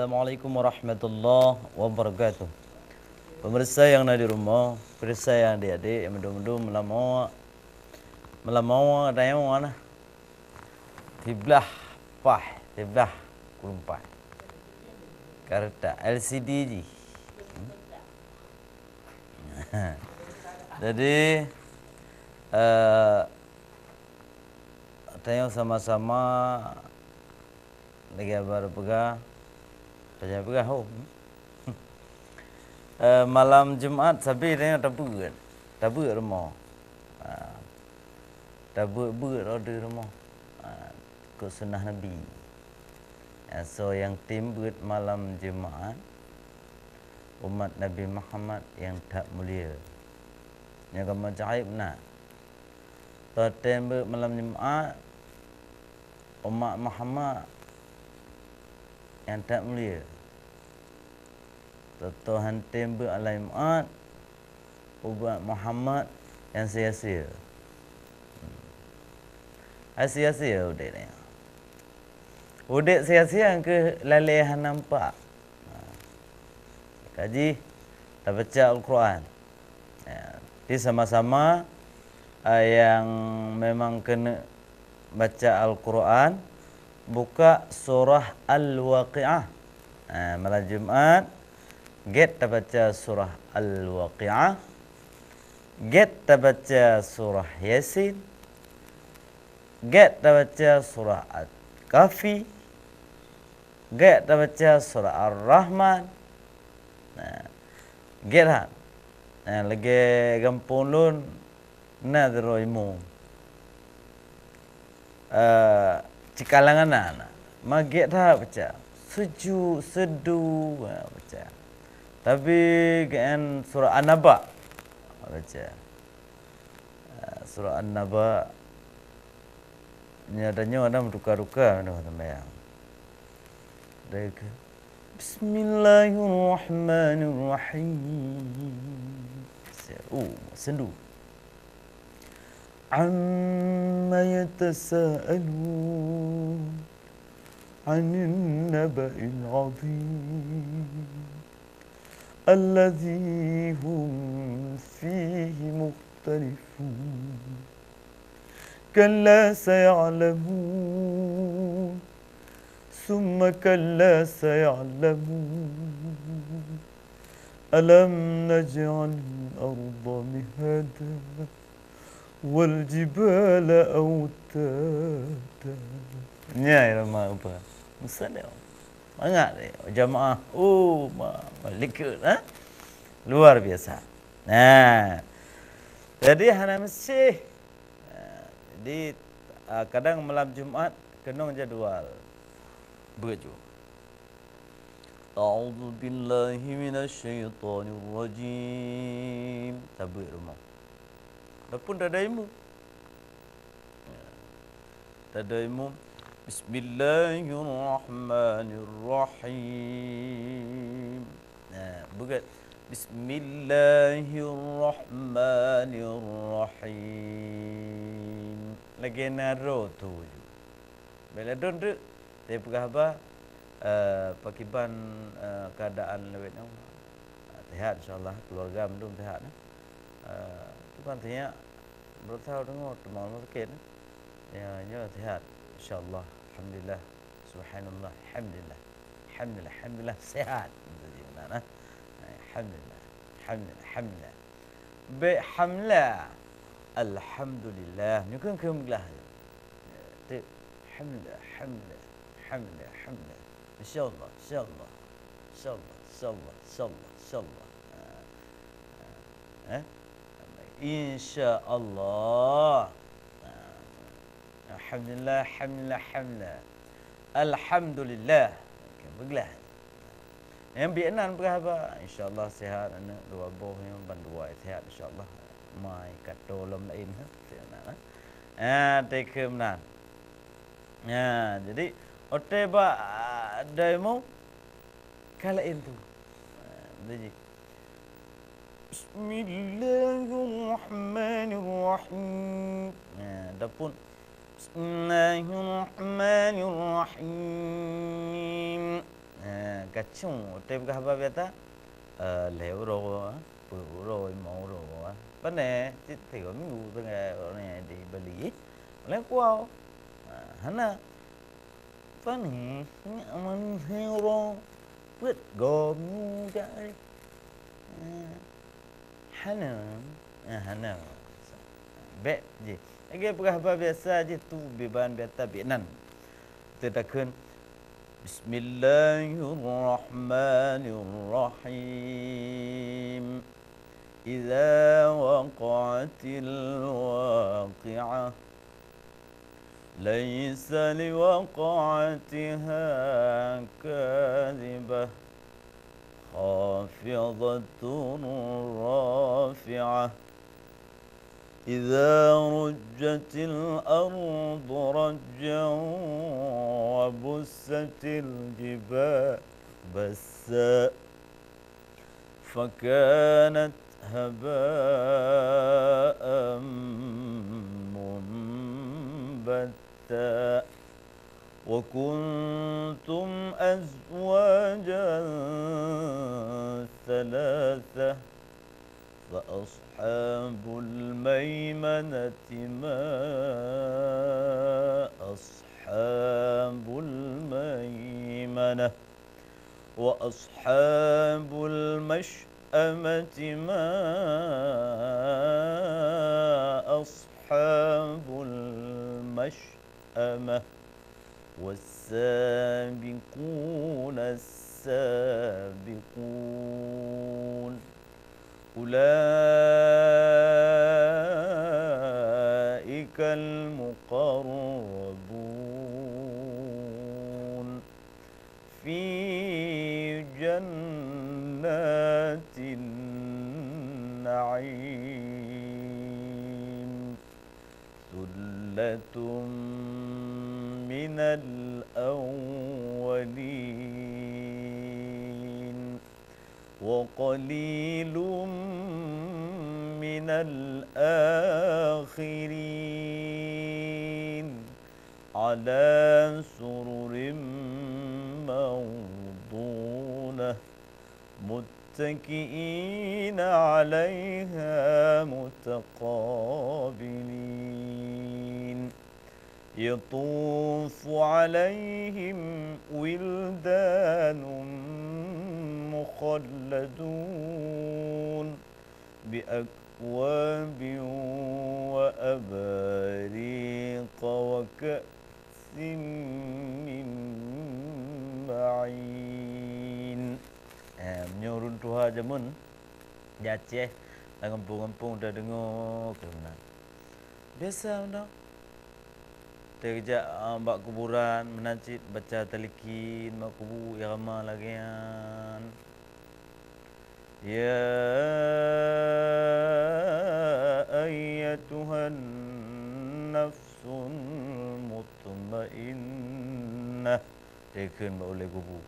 Assalamualaikum warahmatullahi wabarakatuh. Pemirsa yang ada di rumah, pemirsa yang adik-adik yang mendung-mendung melamau ada yang mana? Tiblah pah, tiblah kurumpai. Karta LCD ji. Jadi tayang sama-sama lagi baru pegah. Saya pegah ho. Malam Jumaat sabi tayang tabu rumah. Tabu order rumah. Ke sunnah Nabi. So yang timbut malam Jumaat umat Nabi Muhammad yang tak mulia. Yang kamu cahaib nak. Timbut malam Jumaat umat Muhammad yang tak mulia. Tuhan timbut malam Jumaat umat Muhammad yang sia-sia. Sia-sia udah ni. Udik sia-sia ke lalehan nampak. Kaji, tak baca Al-Quran. Di sama-sama yang memang kena baca Al-Quran, buka surah Al-Waqi'ah. Malam Jumaat, get tak baca surah Al-Waqi'ah. Get tak baca surah Yasin. Get tak baca surah Al-Kahfi. Get tak baca surah Ar-Rahman. Get ha. Lagi gampun lun nadroimu. Cikalangan anak. Maget ha baca. Sejuk, sedu baca. Tapi kan surah An-Naba baca. Surah An-Naba nyadanya ada duka-duka dah sembahyang. Bismillahirrahmanirrahim. Sendu. Amma yatasaalun 'anil naba'il 'azim alladzi hum fihi mukhtalifun. Kalla saya'lamun ثم كلا سيعلمون ألم نجعل الأرض مهادا والجبال أوتادا. Ya ramai apa? Musada. Banyak deh jamaah. Malikut luar biasa. Jadi hana mesti. Jadi kadang malam Jumaat kenong jadual. Begitu. A'udzu billahi minasyaitonir rajim. Tabuk rumah. Walaupun tak ada ilmu. Tak ada ilmu. Bismillahirrahmanirrahim. Begitu. Bismillahirrahmanirrahim. Lagi naro tu. Bila don tu dia pegah apa? Pakiban keadaan lebih ni. Sihat insyaAllah. Keluarga mendung sihat. Tu kan tanya bertahu dengar teman sikit. Ya sihat insyaAllah. Alhamdulillah. Subhanallah. Alhamdulillah. Alhamdulillah. Alhamdulillah sihat. Alhamdulillah. Alhamdulillah. Bihamlah. Alhamdulillah. Ni kan kemulah. Alhamdulillah. Alhamdulillah. Alhamdulillah, alhamdulillah. Insyaallah, insyaallah. Insyaallah, insyaallah, insyaallah, insyaallah. Insyaallah. Alhamdulillah, alhamdulillah, alhamdulillah. Alhamdulillah. Beglah. Yang bianan berapa? Insyaallah sihat anak dua buah yang bandua sihat insyaallah. Mai kato lom lain tekemenan. Jadi oteba demo kalain tu. Jadi Bismillahirrahmanirrahim. Dapun Bismillahirrahmanirrahim. kacung te pegah ba biata leu ro pu ro mau ro pane ti 3 minggu tengah orang di Bali le kuau hana pani aman hero put gom ga hana hana be je age pegah ba biasa je tu beban biata binan tedakeun Bismillahirrahmanirrahim. Idza waqa'atil waqi'ah laysa liwaqa'atiha kadhibah khafidatun rafi'ah إذا رجت الأرض رجا وبست الجبال بسا فكانت هباء منبتا وكنتم أزواجا ثلاثة فأصحاب الميمنة ما أصحاب الميمنة وأصحاب المشأمة ما أصحاب المشأمة والسابقون السابقون أولئك المقربون في جنات النعيم ثلة من الأولين وقليل من الآخرين على سرر موضونة متكئين عليها متقابلين يطوف عليهم ولدان مخلدون بأكواب وأباريق وكأس من معين menyurun tuha jamun di Aceh dan kampung-kampung dah dengar ke mana biasa dah terjak bak kuburan menancit baca talikin mak kubu irama lagian ya ayyatuhan nafsun mutmainnah tekeun oleh kubu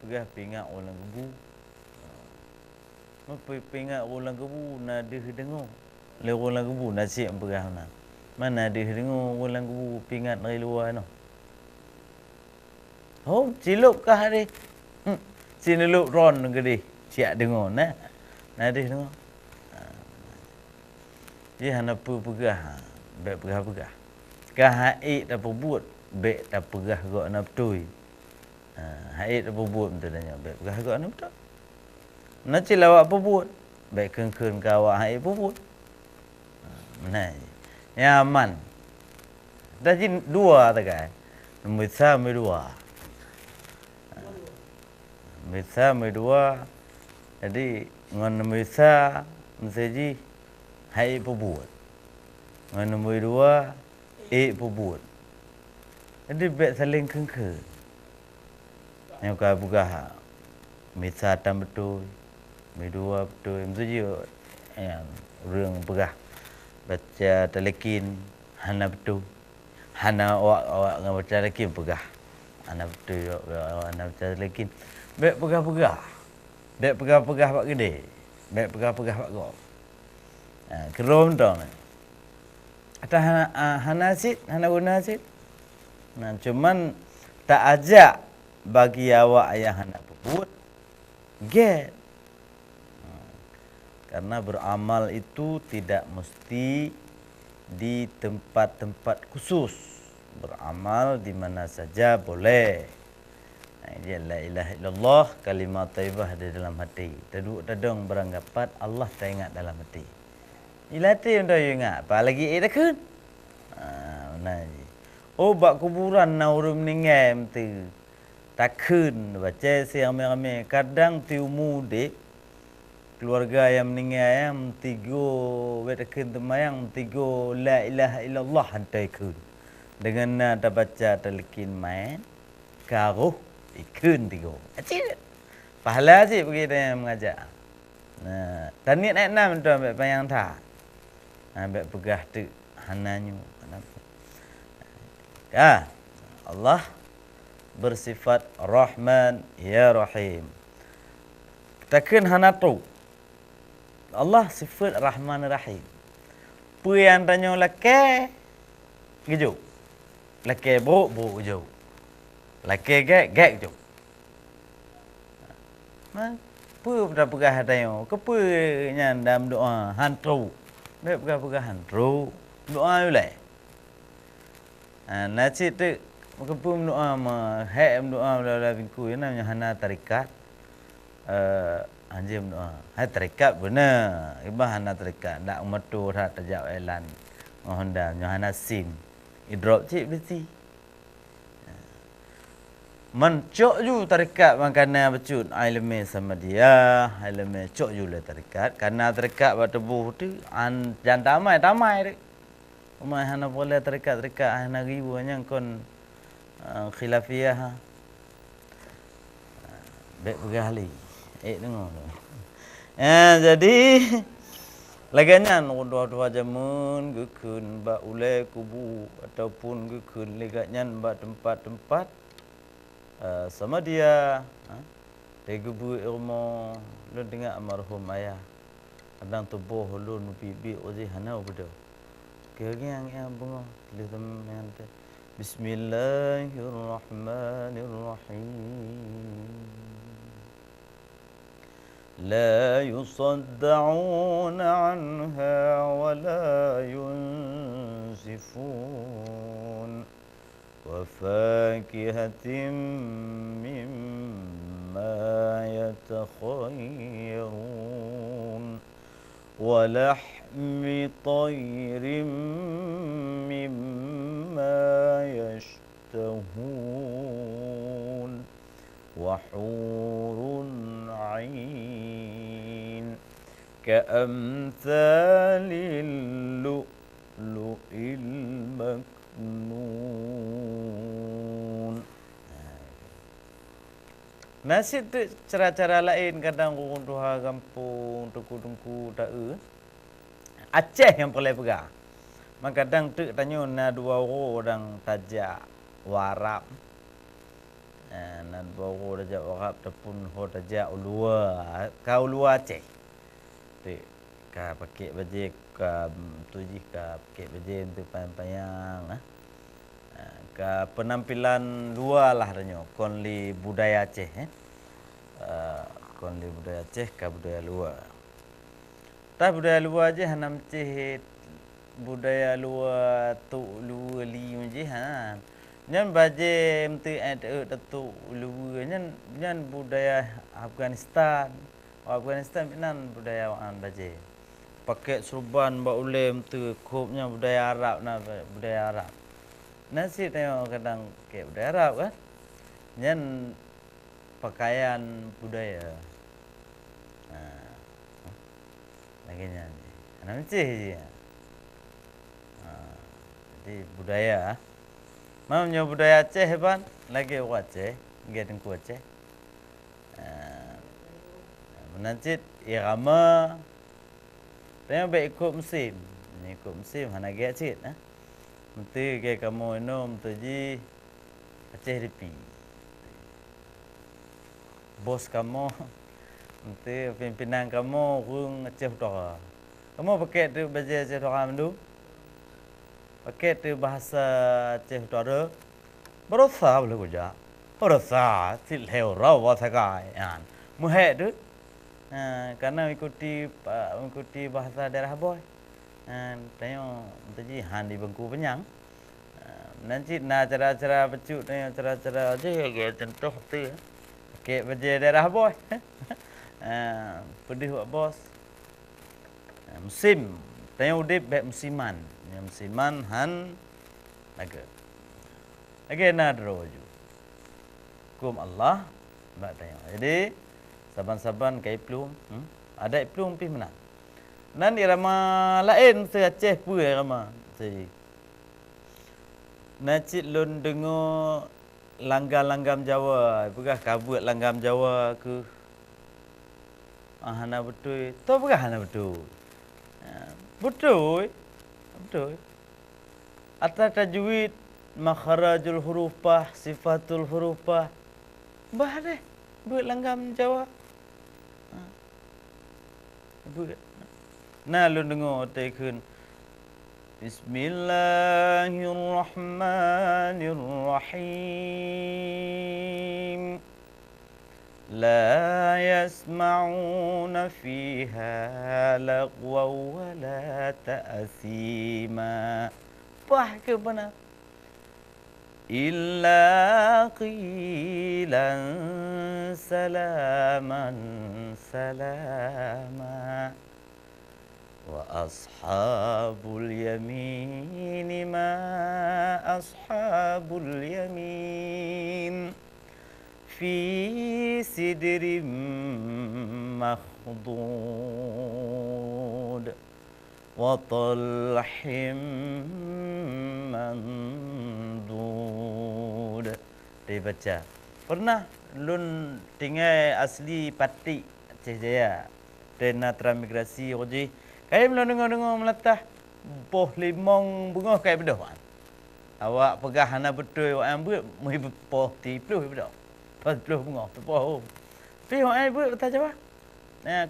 pegah pingat orang kubu pingat orang kubu nada dengar le orang kubu nasib pegah na mana ada dengar orang kubu pingat dari luar no oh ciluk kah hari sini lu ron gede siap dengar nah nada dengar dia hana pegah baik pegah kah haid tak buat baik tak pegah gak nak betul haid apa buat betul tanya baik pegah gak nak betul nak cilawak apa buat baik kengkeng kawak haid apa buat nah nyaman dah jin dua tak kan misal dua misal dua jadi ngan misal mesti haid apa buat ngan nombor dua apa buat jadi baik saling kengkeng yang kau buka misal tam betul dua betul mesti yangរឿងpegah baca telekin hana betul hana awak baca telekin pegah hana betul hana baca telekin baik pegah baik pegah pak gede baik pegah pak gop kerom dong atas hana sit hana guna sit Nah, cuman tak ajak bagi awak ayah nak buat get. Karena beramal itu tidak mesti di tempat-tempat khusus. Beramal di mana saja boleh. Dia la ilaha illallah, kalimat thayyibah di dalam hati. Taduk-tadung beranggapan Allah tak ingat dalam hati. Ilati untuk ingat, apa lagi tak kun? Mana je. Oh, bak kuburan na urang meninggal tu. Takun baca siang ramai. Kadang tiumu dek keluarga yang meninggal yang tiga betakun temayang tiga la ilaha illallah hantai kun. Dengan nak baca telekin main karuh ikun tiga. Acik. Pahala sih pergi dia mengajar. Nah, tani naik enam tu ambil payang tak. Ambil pegah tu hananyu. Ya, Allah bersifat Rahman ya Rahim. Takkan hanatu. Allah sifat Rahman Rahim. Puyan tanya laki gejo. Laki buruk gejo. Laki gek gejo. Apa dah pegah tanya? Kepa nya dalam doa hantru. Dak pegah hantru. Doa ulai. Nasi tu kepa doa ma hai doa la bingku namanya hana tarikat. Anjim doa. Hai tarikat benar. Ibah hana tarikat dak metu dah tajak elan. Honda hana sim. Idrop cik berarti. Mencok ju tarikat makanan becut ilmu sama dia, ilmu cok ju le tarikat. Karena tarikat buat tebuh tu jangan tamai tu. Umai hana boleh tarikat hana ribu yang kon khilafiyah. Baik bergali. Dengar tu. Jadi laganya dua jamun gekun ba ulai kubu ataupun gekun legatnya ba tempat-tempat sama dia tegubu ilmu lu dengar almarhum ayah kadang tubuh lu bibi uzi hana bedo kering yang bunga tulis teman Bismillahirrahmanirrahim la yusaddaun anha wa la yunsifun وفاكهة مما يتخيرون ولحم طير مما يشتهون وحور عين كأمثال اللؤلؤ المكنون. Nasib tu cara-cara lain kadang orang tuha kampung tuku-tuku tak Aceh yang boleh pegang. Maka kadang tu tanya na dua orang tajak warap. Na dua orang tajak warap ataupun ho tajak ulua. Kau ulua Aceh. Tu ka pakai baju ka tuji ka pakai baju tu payang-payang ke penampilan luar lah tanya konli budaya Aceh konli budaya Aceh ke budaya luar tak budaya luar je hanam ceh budaya luar tu luar li je nyan baje mti tu luar nyan budaya Afghanistan Vietnam budaya an baje pakai serban ba ulem tu kopnya budaya Arab budaya Arab nasi tengok kadang ke budaya Arab kan nyan pakaian budaya lagi nyan ana mesti je jadi budaya mamnya budaya Aceh ban lagi Aceh ngai ku Aceh menancit irama tengok baik ikut musim ni ikut musim hana ge cit Mesti ke kamu minum tuji Aceh Ripi. Bos kamu, mesti pimpinan kamu rung Aceh Utara. Kamu pakai tu bahasa Aceh Utara mendu? Pakai tu bahasa Aceh Utara Berosa boleh kuja. Berosa sil hero wasakai. Muhek tu. Karena mengikuti bahasa daerah boy. Tanya tadi han di Bengku Penyang. Nanti cara-cara becuk ni cara-cara aja ya contoh tu. Okey baju daerah boy. Pedih buat bos. Musim. Tanya udip baik musiman. Musiman han naga. Lagi nadro ju. Kum Allah mbak tanya. Jadi saban-saban kai plum, ada plum pi mana? Nan irama lain se Aceh pu irama. Jadi nacit lun dengar langgam-langgam Jawa, pegah kabut langgam Jawa ke hana betul. Tu pegah hana betul. Betul. Betul. Atas tajwid makharajul hurufah, sifatul hurufah. Bah deh, buat langgam Jawa. Buat. Nah, lu dengar tekun. Bismillahirrahmanirrahim. لا يسمعون فيها لغوا ولا تأثيما. Bah ke benar? إلا قيلا سلاما سلاما وأصحاب اليمين ما أصحاب اليمين في سدر مخضود وطلح mandud. Dia baca. Pernah lun tinggal asli Pati Aceh Jaya. Tena transmigrasi roji. Kai belum dengar-dengar melatah poh limong bunga kai bedah. Awak pegah hana betul awak ambil mui poh 30 bedah. 40 bunga poh. Pi awak ambil bahasa Jawa.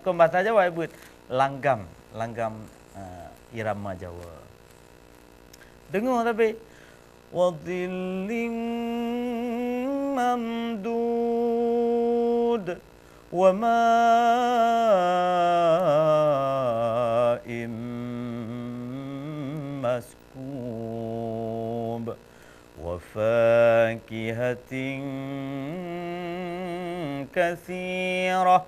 Kom bahasa Jawa buat langgam irama Jawa. Dengar tapi wadhillim mamdud wa ma'im maskub wa fakihatin katsirah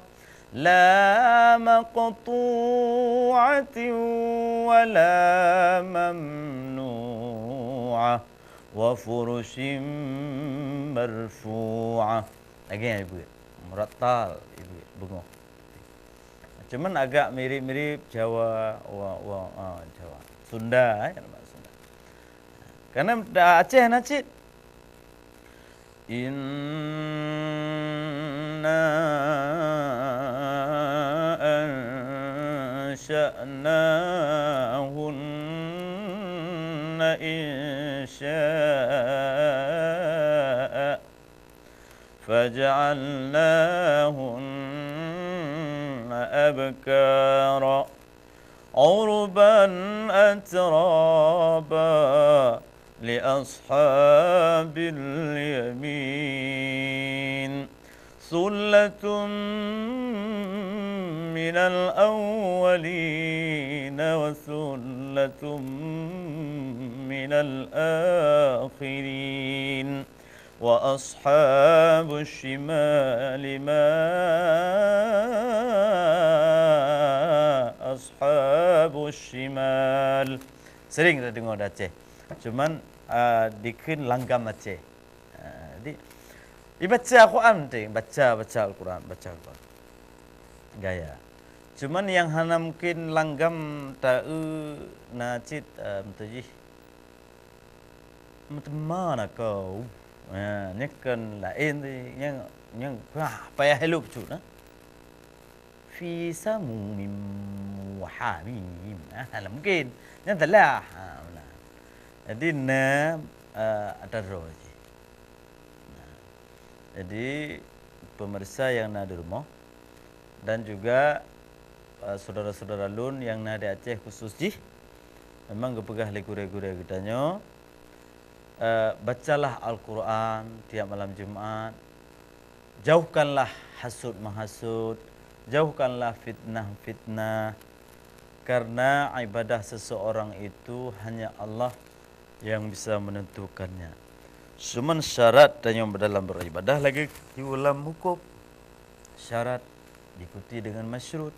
لا مقطوعة ولا ممنوعة وفرش مرفوعة. Again ibu, murattal ibu bunga. Cuman agak mirip-mirip Jawa, Jawa, Sunda ya nama Sunda. Karena Aceh nacit. أنشأناهن إنشاء فجعلناهن أبكارا عربا أترابا لأصحاب اليمين ثلة من الأولين وثلة من الآخرين وأصحاب الشمال ما أصحاب الشمال. Sering kita dengar Aceh. Cuman dikun langgam Aceh. Dibaca Al-Quran tu, baca Al-Quran, gaya. Cuman yang hana mungkin langgam tahu nacit mentajih. Macam mana kau? Ni kan lain tu yang payah elok tu nah. Fi samumim wa hamim. Mungkin yang telah. Jadi ada roh. Jadi pemirsa yang ada di rumah dan juga saudara-saudara lun yang ada di Aceh khusus memang kepegah le gure-gure kitanya bacalah Al-Quran tiap malam Jumaat. Jauhkanlah hasud menghasut, jauhkanlah fitnah-fitnah, karena ibadah seseorang itu hanya Allah yang bisa menentukannya. Cuman syarat dan yang dalam beribadah lagi dalam hukum syarat diikuti dengan masyruut.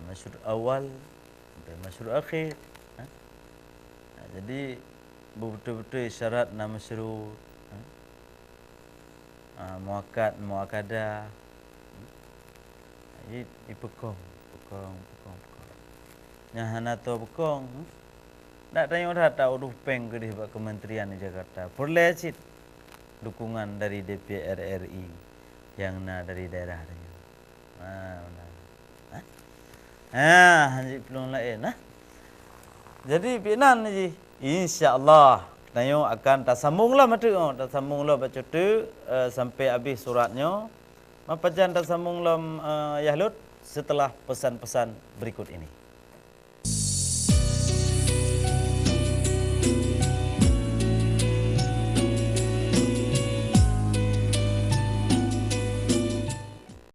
Masyruut awal sampai masyruut akhir. Jadi betul-betul syarat dan masyruut. Muakkad, muakkadah. Jadi pekong. Nyahana tu pekong. Tak tanya dah tak udah peng ke di Kementerian di Jakarta. Boleh cit dukungan dari DPR RI yang dari daerah dia. Haji pelung lain. Jadi pinan ji. Insya-Allah tanya akan tak sambunglah mata tak sambunglah baca tu sampai habis suratnya. Apa jangan tak sambunglah Yahlut setelah pesan-pesan berikut ini.